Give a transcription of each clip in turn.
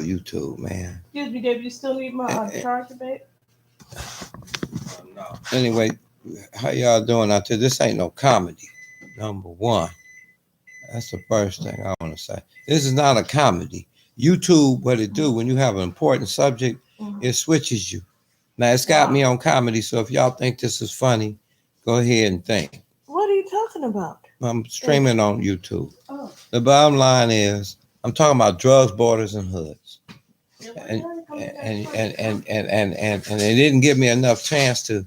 YouTube, man. Excuse me, David. You still need my charger, babe? No. Anyway, how y'all doing out there? This ain't no comedy. Number one. That's the first thing I want to say. This is not a comedy. YouTube, what it do when you have an important subject, it switches you. Now it's got me on comedy, so if y'all think this is funny, go ahead and think. What are you talking about? I'm streaming on YouTube. Oh. The bottom line is, I'm talking about drugs, borders, and hoods. And they didn't give me enough chance to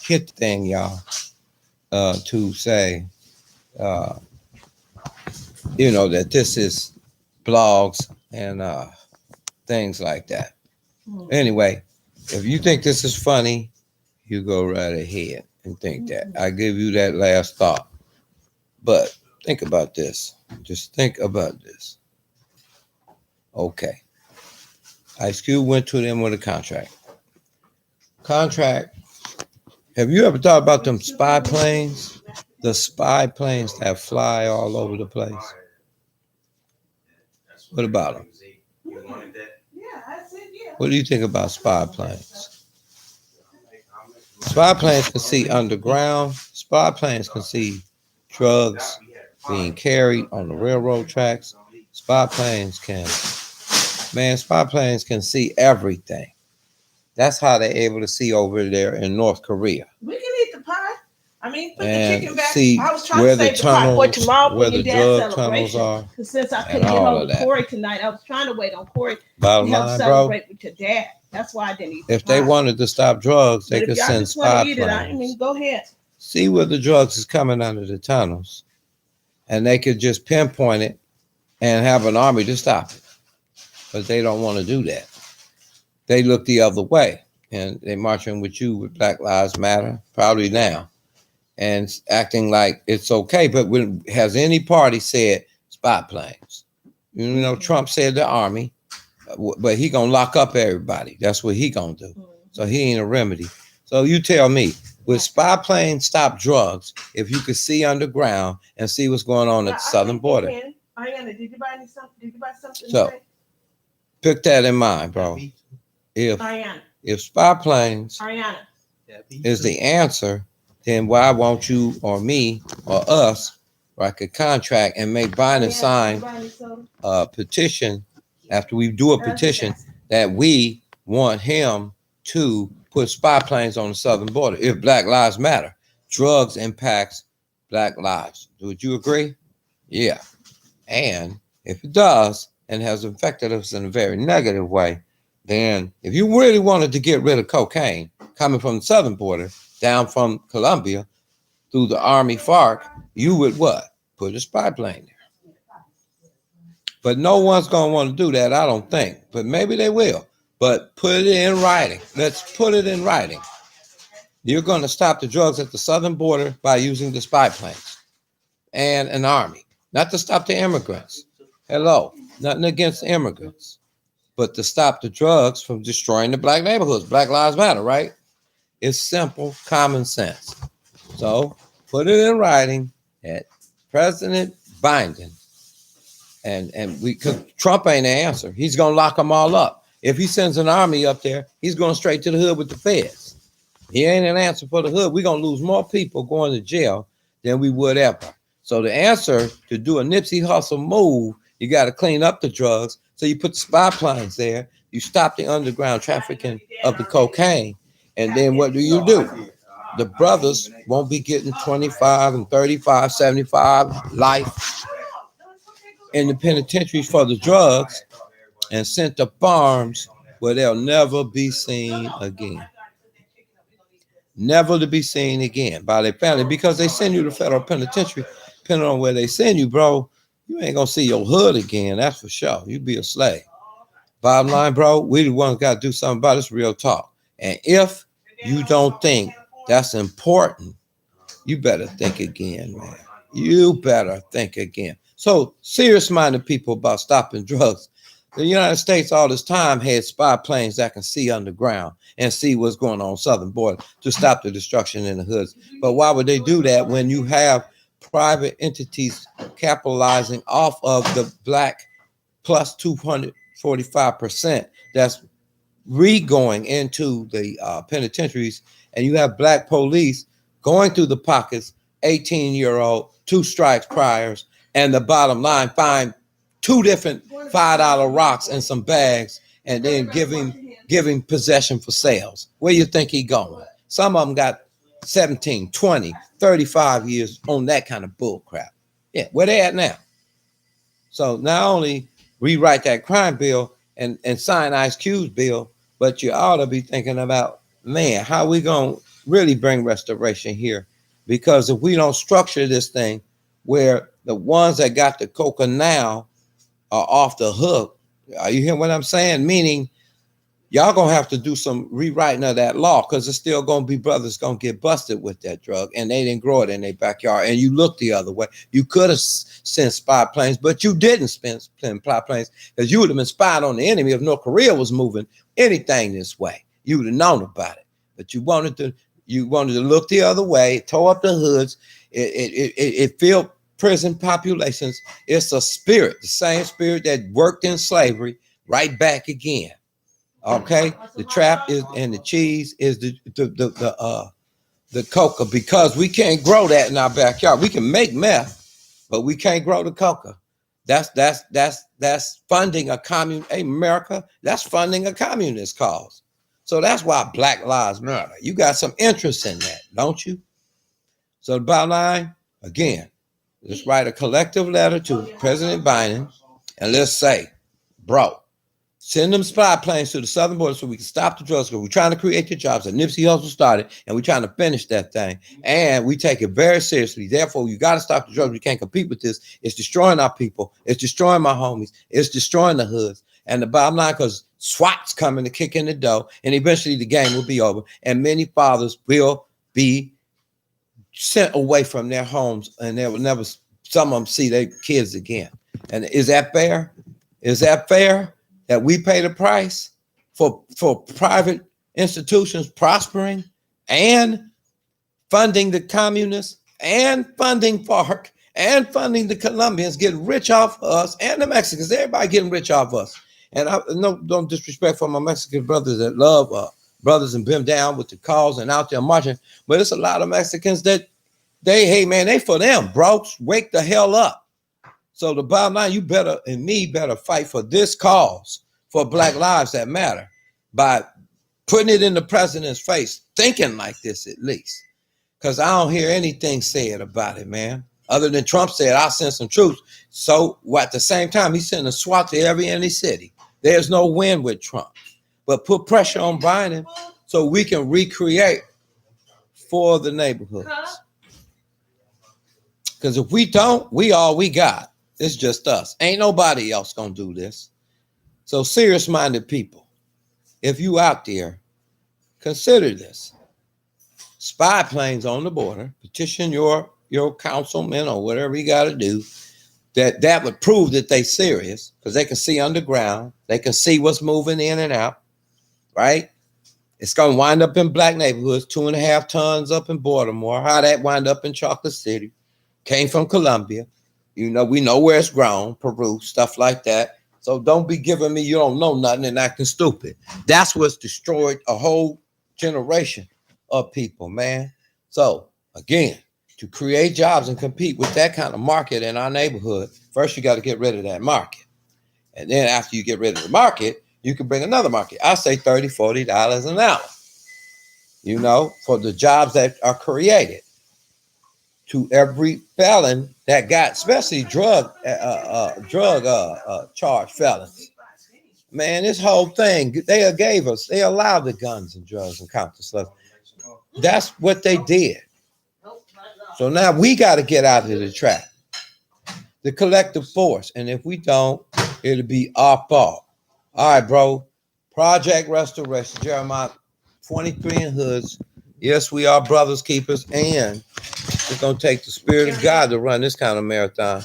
hit the thing, y'all, to say, that this is blogs and things like that. Anyway, if you think this is funny, you go right ahead and think that. I give you that last thought. But think about this. Just think about this. Okay. Ice Cube went to them with a contract. Have you ever thought about them spy planes? The spy planes that fly all over the place? What about them? What do you think about spy planes? Spy planes can see underground. Spy planes can see drugs being carried on the railroad tracks. Spy planes can see everything. That's how they're able to see over there in North Korea. We can eat the pie. I mean, put the chicken back. See I was trying where to save the pie for tomorrow for your dad's celebration. Are. Since I couldn't get home with Corey tonight, I was trying to wait on Corey to help celebrate with your dad. That's why I didn't eat. If they wanted to stop drugs, they could send spy planes. I mean, go ahead. See where the drugs is coming under the tunnels, and they could just pinpoint it and have an army to stop it. But they don't want to do that. They look the other way, and they marching with you with Black Lives Matter, probably now, and acting like it's okay. But when has any party said spy planes? Trump said the army, but he gonna lock up everybody. That's what he gonna do. So he ain't a remedy. So you tell me, would spy planes stop drugs if you could see underground and see what's going on at the southern border? Ariana, did you buy something? Did you buy something? So pick that in mind, bro. If spy planes is the answer, then why won't you or me or us write a contract and make Biden sign a petition after we do a petition that we want him to put spy planes on the southern border? If Black Lives Matter, drugs impacts Black lives. Would you agree? Yeah. And if it does and has affected us in a very negative way, then if you really wanted to get rid of cocaine coming from the southern border, down from Colombia, through the Army FARC, you would what? Put a spy plane there. But no one's going to want to do that, I don't think. But maybe they will. But put it in writing. Let's put it in writing. You're going to stop the drugs at the southern border by using the spy planes and an army. Not to stop the immigrants. Hello. Nothing against the immigrants. But to stop the drugs from destroying the black neighborhoods. Black Lives Matter, right? It's simple common sense. So put it in writing at President Biden. And because Trump ain't the answer. He's going to lock them all up. If he sends an army up there, he's going straight to the hood with the feds. He ain't an answer for the hood. We're going to lose more people going to jail than we would ever. So the answer to do a Nipsey Hussle move, you got to clean up the drugs. So you put the spy planes there. You stop the underground trafficking of the cocaine. And then what do? The brothers won't be getting 25 and 35, 75 life in the penitentiaries for the drugs and sent to farms where they'll never be seen again. Never to be seen again by their family, because they send you to federal penitentiary. Depending on where they send you, bro, you ain't gonna see your hood again. That's for sure. You be a slave. Bottom line, bro, we the ones got to do something about this. Real talk. And if you don't think that's important, you better think again, man. You better think again. So serious-minded people about stopping drugs. The United States all this time had spy planes that can see underground and see what's going on southern border to stop the destruction in the hoods. But why would they do that when you have private entities capitalizing off of the black plus 200 45% that's going into the penitentiaries, and you have black police going through the pockets, 18-year-old, 2 strikes priors, and the bottom line, find 2 different $5 rocks and some bags, and then giving possession for sales. Where you think he going? Some of them got 17, 20, 35 years on that kind of bull crap. Yeah, where they at now? So not only rewrite that crime bill and sign Ice Cube's bill, but you ought to be thinking about, man, how we going to really bring restoration here? Because if we don't structure this thing where the ones that got the coca now are off the hook, are you hearing what I'm saying? Meaning, y'all gonna have to do some rewriting of that law, because it's still gonna be brothers gonna get busted with that drug, and they didn't grow it in their backyard. And you look the other way. You could have sent spy planes, but you didn't send spy planes, because you would have been spied on the enemy if North Korea was moving anything this way. You would have known about it, but you wanted to look the other way, tore up the hoods. It filled prison populations. It's a spirit, the same spirit that worked in slavery, right back again. Okay, the trap is, and the cheese is the coca, because we can't grow that in our backyard. We can make meth, but we can't grow the coca. That's funding a hey, America, that's funding a communist cause. So that's why Black Lives Matter. You got some interest in that, don't you? So the bottom line, again, let's write a collective letter to President Biden, and let's say, bro, send them spy planes to the southern border so we can stop the drugs, because we're trying to create the jobs that Nipsey Hussle started, and we're trying to finish that thing. And we take it very seriously. Therefore, you got to stop the drugs. We can't compete with this. It's destroying our people. It's destroying my homies. It's destroying the hoods. And the bottom line, because SWAT's coming to kick in the door, and eventually the game will be over, and many fathers will be sent away from their homes, and they will never, some of them, see their kids again. And is that fair? Is that fair? That we pay the price for private institutions prospering and funding the communists and funding FARC and funding the Colombians, getting rich off us, and the Mexicans, everybody getting rich off us. And I don't disrespect for my Mexican brothers that love brothers and been down with the cause and out there marching, but it's a lot of Mexicans that hey man, they for them, bro. Wake the hell up. So the bottom line, you better and me better fight for this cause, for Black lives that matter, by putting it in the president's face, thinking like this at least. Because I don't hear anything said about it, man. Other than Trump said, I'll send some troops. So at the same time, he's sending a SWAT to every any city. There's no win with Trump. But put pressure on Biden so we can recreate for the neighborhoods. Because if we don't, we all we got. It's just us. Ain't nobody else gonna do this. So serious-minded people, if you out there, consider this. Spy planes on the border, petition your councilman or whatever you got to do, that would prove that they serious, because they can see underground. They can see what's moving in and out, right? It's going to wind up in black neighborhoods, 2.5 tons up in Baltimore. How that wind up in Chocolate City? Came from Colombia. You know, we know where it's grown, Peru, stuff like that. So don't be giving me you don't know nothing and acting stupid. That's what's destroyed a whole generation of people, man. So again, to create jobs and compete with that kind of market in our neighborhood, first you got to get rid of that market. And then after you get rid of the market, you can bring another market. I say $30, $40 an hour, you know, for the jobs that are created to every felon that got, especially drug charge felons. Man, this whole thing, they allowed the guns and drugs and counter slugs. That's what they did. So now we got to get out of the trap. The collective force. And if we don't, it'll be our fault. All right, bro. Project Restoration, Jeremiah 23 in hoods. Yes, we are brothers keepers, and it's going to take the Spirit of God to run this kind of marathon.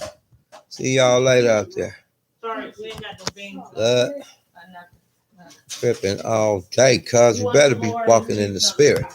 See y'all later out there. Sorry, we ain't got no beans. Tripping all day, cuz you better be walking in the Spirit.